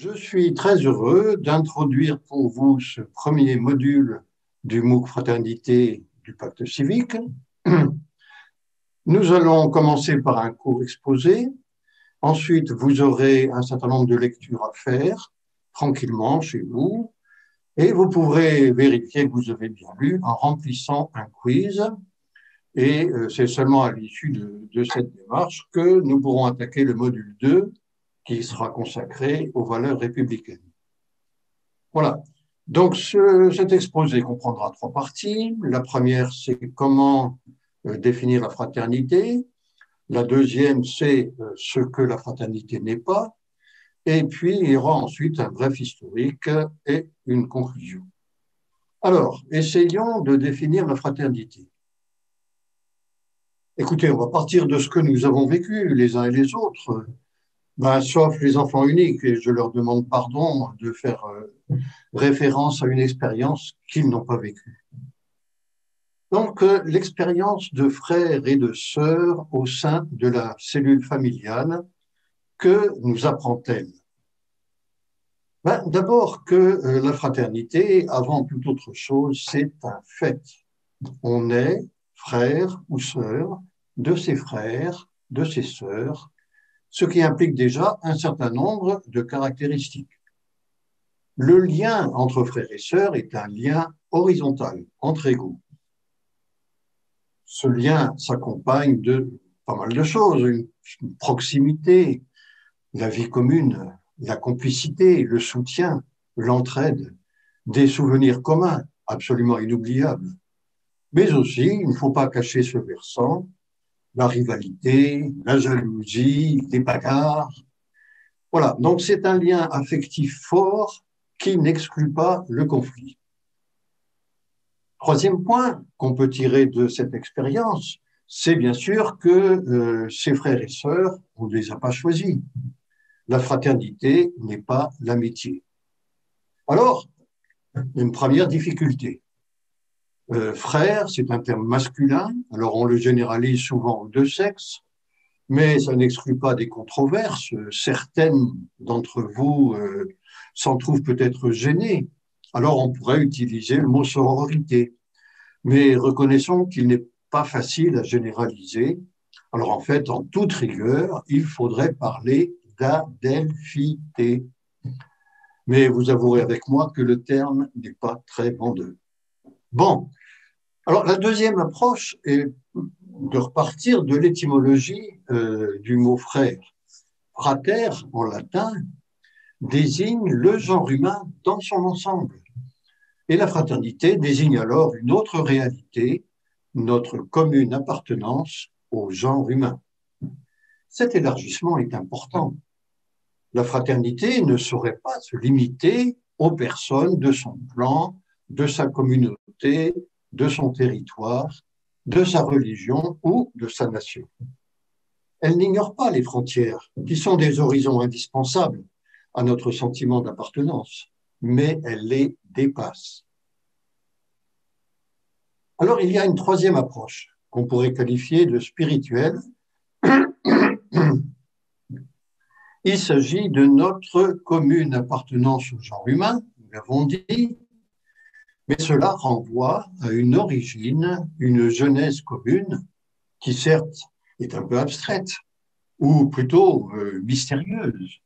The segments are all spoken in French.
Je suis très heureux d'introduire pour vous ce premier module du MOOC Fraternité du Pacte civique. Nous allons commencer par un court exposé. Ensuite, vous aurez un certain nombre de lectures à faire tranquillement chez vous. Et vous pourrez vérifier que vous avez bien lu en remplissant un quiz. Et c'est seulement à l'issue de cette démarche que nous pourrons attaquer le module 2 qui sera consacré aux valeurs républicaines. Voilà. Donc, cet exposé comprendra trois parties. La première, c'est comment définir la fraternité. La deuxième, c'est ce que la fraternité n'est pas. Et puis, il y aura ensuite un bref historique et une conclusion. Alors, essayons de définir la fraternité. Écoutez, on va partir de ce que nous avons vécu les uns et les autres, sauf les enfants uniques, et je leur demande pardon de faire référence à une expérience qu'ils n'ont pas vécue. Donc, l'expérience de frères et de sœurs au sein de la cellule familiale, que nous apprend-elle? D'abord que la fraternité, avant toute autre chose, c'est un fait. On est frère ou sœur de ses frères, de ses sœurs, ce qui implique déjà un certain nombre de caractéristiques. Le lien entre frères et sœurs est un lien horizontal, entre égaux. Ce lien s'accompagne de pas mal de choses, une proximité, la vie commune, la complicité, le soutien, l'entraide, des souvenirs communs absolument inoubliables. Mais aussi, il ne faut pas cacher ce versant, la rivalité, la jalousie, les bagarres. Voilà, donc c'est un lien affectif fort qui n'exclut pas le conflit. Troisième point qu'on peut tirer de cette expérience, c'est bien sûr que ses frères et sœurs, on ne les a pas choisis. La fraternité n'est pas l'amitié. Alors, une première difficulté. Frère, c'est un terme masculin, alors on le généralise souvent aux deux sexes, mais ça n'exclut pas des controverses. Certaines d'entre vous s'en trouvent peut-être gênées. Alors on pourrait utiliser le mot sororité. Mais reconnaissons qu'il n'est pas facile à généraliser. Alors en fait, en toute rigueur, il faudrait parler d'adelphité. Mais vous avouerez avec moi que le terme n'est pas très vendeur. Bon, alors la deuxième approche est de repartir de l'étymologie du mot frère. Frater, en latin, désigne le genre humain dans son ensemble. Et la fraternité désigne alors une autre réalité, notre commune appartenance au genre humain. Cet élargissement est important. La fraternité ne saurait pas se limiter aux personnes de son clan, de sa communauté, de son territoire, de sa religion ou de sa nation. Elle n'ignore pas les frontières, qui sont des horizons indispensables à notre sentiment d'appartenance, mais elle les dépasse. Alors, il y a une troisième approche qu'on pourrait qualifier de spirituelle. Il s'agit de notre commune appartenance au genre humain, nous l'avons dit, mais cela renvoie à une origine, une genèse commune, qui certes est un peu abstraite, ou plutôt mystérieuse.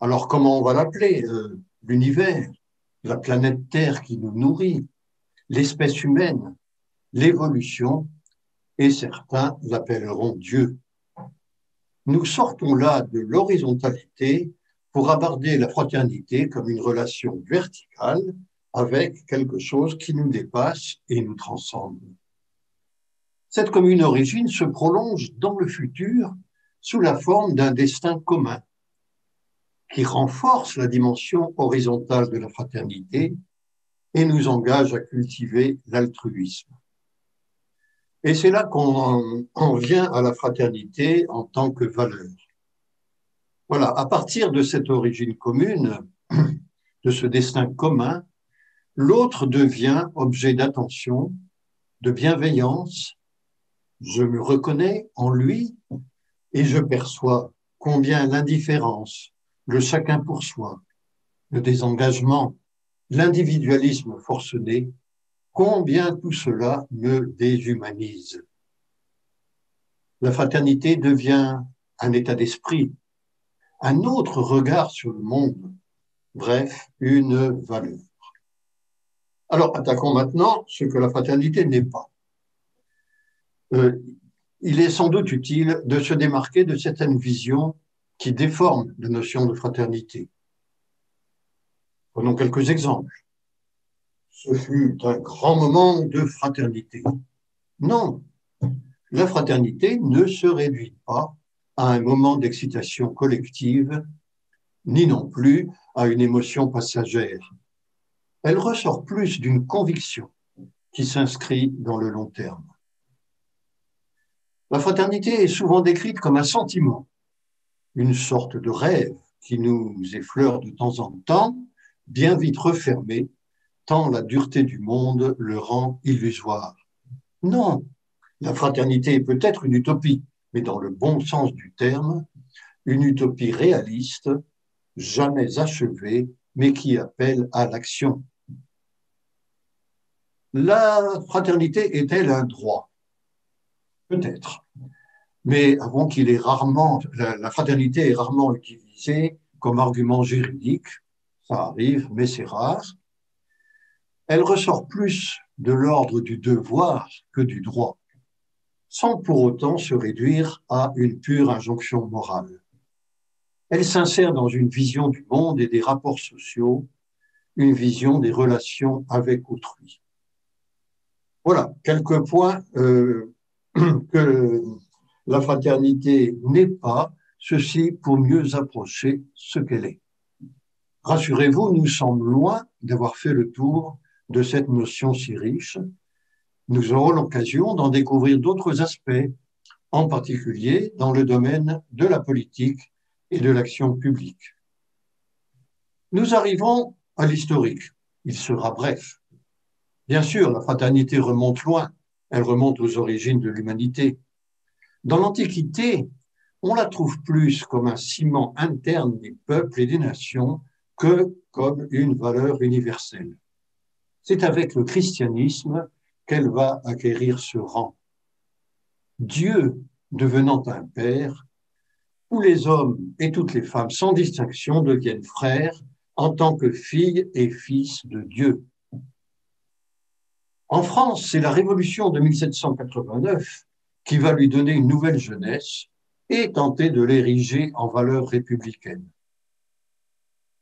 Alors comment on va l'appeler? L'univers, la planète Terre qui nous nourrit, l'espèce humaine, l'évolution, et certains l'appelleront Dieu. Nous sortons là de l'horizontalité pour aborder la fraternité comme une relation verticale avec quelque chose qui nous dépasse et nous transcende. Cette commune origine se prolonge dans le futur sous la forme d'un destin commun qui renforce la dimension horizontale de la fraternité et nous engage à cultiver l'altruisme. Et c'est là qu'on en vient à la fraternité en tant que valeur. Voilà, à partir de cette origine commune, de ce destin commun, l'autre devient objet d'attention, de bienveillance. Je me reconnais en lui et je perçois combien l'indifférence, le chacun pour soi, le désengagement, l'individualisme forcené, combien tout cela me déshumanise. La fraternité devient un état d'esprit, un autre regard sur le monde, bref, une valeur. Alors, attaquons maintenant ce que la fraternité n'est pas. Il est sans doute utile de se démarquer de certaines visions qui déforment la notion de fraternité. Prenons quelques exemples. Ce fut un grand moment de fraternité. Non, la fraternité ne se réduit pas à un moment d'excitation collective, ni non plus à une émotion passagère. Elle ressort plus d'une conviction qui s'inscrit dans le long terme. La fraternité est souvent décrite comme un sentiment, une sorte de rêve qui nous effleure de temps en temps, bien vite refermé, tant la dureté du monde le rend illusoire. Non, la fraternité est peut-être une utopie, mais dans le bon sens du terme, une utopie réaliste, jamais achevée, mais qui appelle à l'action. La fraternité est-elle un droit? Peut-être. Mais avouons qu'il est rarement, la fraternité est rarement utilisée comme argument juridique. Ça arrive, mais c'est rare. Elle ressort plus de l'ordre du devoir que du droit, sans pour autant se réduire à une pure injonction morale. Elle s'insère dans une vision du monde et des rapports sociaux, une vision des relations avec autrui. Voilà, quelques points que la fraternité n'est pas, ceci pour mieux approcher ce qu'elle est. Rassurez-vous, nous sommes loin d'avoir fait le tour de cette notion si riche. Nous aurons l'occasion d'en découvrir d'autres aspects, en particulier dans le domaine de la politique et de l'action publique. Nous arrivons à l'historique. Il sera bref. Bien sûr, la fraternité remonte loin. Elle remonte aux origines de l'humanité. Dans l'Antiquité, on la trouve plus comme un ciment interne des peuples et des nations que comme une valeur universelle. C'est avec le christianisme qu'elle va acquérir ce rang. Dieu devenant un père, tous les hommes et toutes les femmes, sans distinction, deviennent frères en tant que filles et fils de Dieu. En France, c'est la Révolution de 1789 qui va lui donner une nouvelle jeunesse et tenter de l'ériger en valeur républicaine.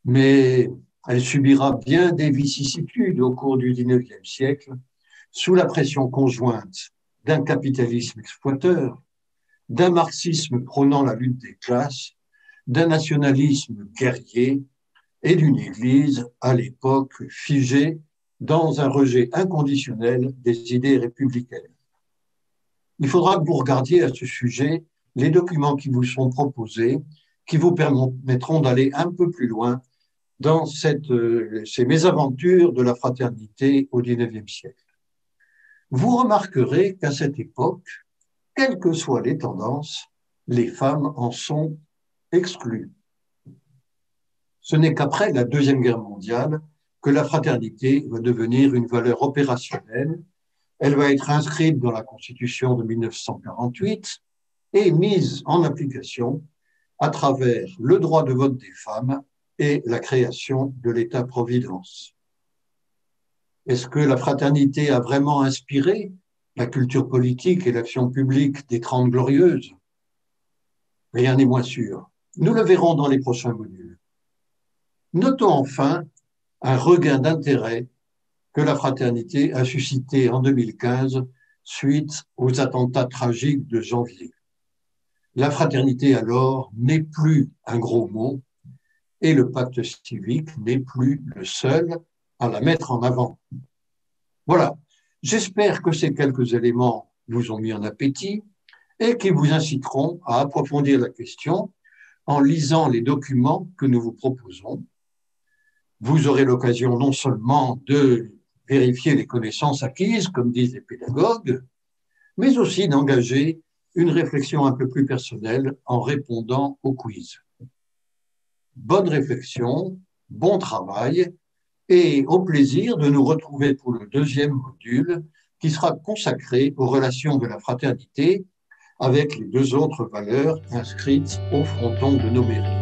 Mais elle subira bien des vicissitudes au cours du XIXe siècle, sous la pression conjointe d'un capitalisme exploiteur, d'un marxisme prônant la lutte des classes, d'un nationalisme guerrier et d'une Église à l'époque figée dans un rejet inconditionnel des idées républicaines. Il faudra que vous regardiez à ce sujet les documents qui vous sont proposés, qui vous permettront d'aller un peu plus loin dans ces mésaventures de la fraternité au XIXe siècle. Vous remarquerez qu'à cette époque, quelles que soient les tendances, les femmes en sont exclues. Ce n'est qu'après la Deuxième Guerre mondiale que la fraternité va devenir une valeur opérationnelle. Elle va être inscrite dans la Constitution de 1948 et mise en application à travers le droit de vote des femmes et la création de l'État-providence. Est-ce que la fraternité a vraiment inspiré la culture politique et l'action publique des Trente Glorieuses? Rien n'est moins sûr. Nous le verrons dans les prochains modules. Notons enfin un regain d'intérêt que la fraternité a suscité en 2015 suite aux attentats tragiques de janvier. La fraternité alors n'est plus un gros mot et le pacte civique n'est plus le seul à la mettre en avant. Voilà, j'espère que ces quelques éléments vous ont mis en appétit et qui vous inciteront à approfondir la question en lisant les documents que nous vous proposons. Vous aurez l'occasion non seulement de vérifier les connaissances acquises, comme disent les pédagogues, mais aussi d'engager une réflexion un peu plus personnelle en répondant au quiz. Bonne réflexion, bon travail et au plaisir de nous retrouver pour le deuxième module qui sera consacré aux relations de la fraternité avec les deux autres valeurs inscrites au fronton de nos mairies.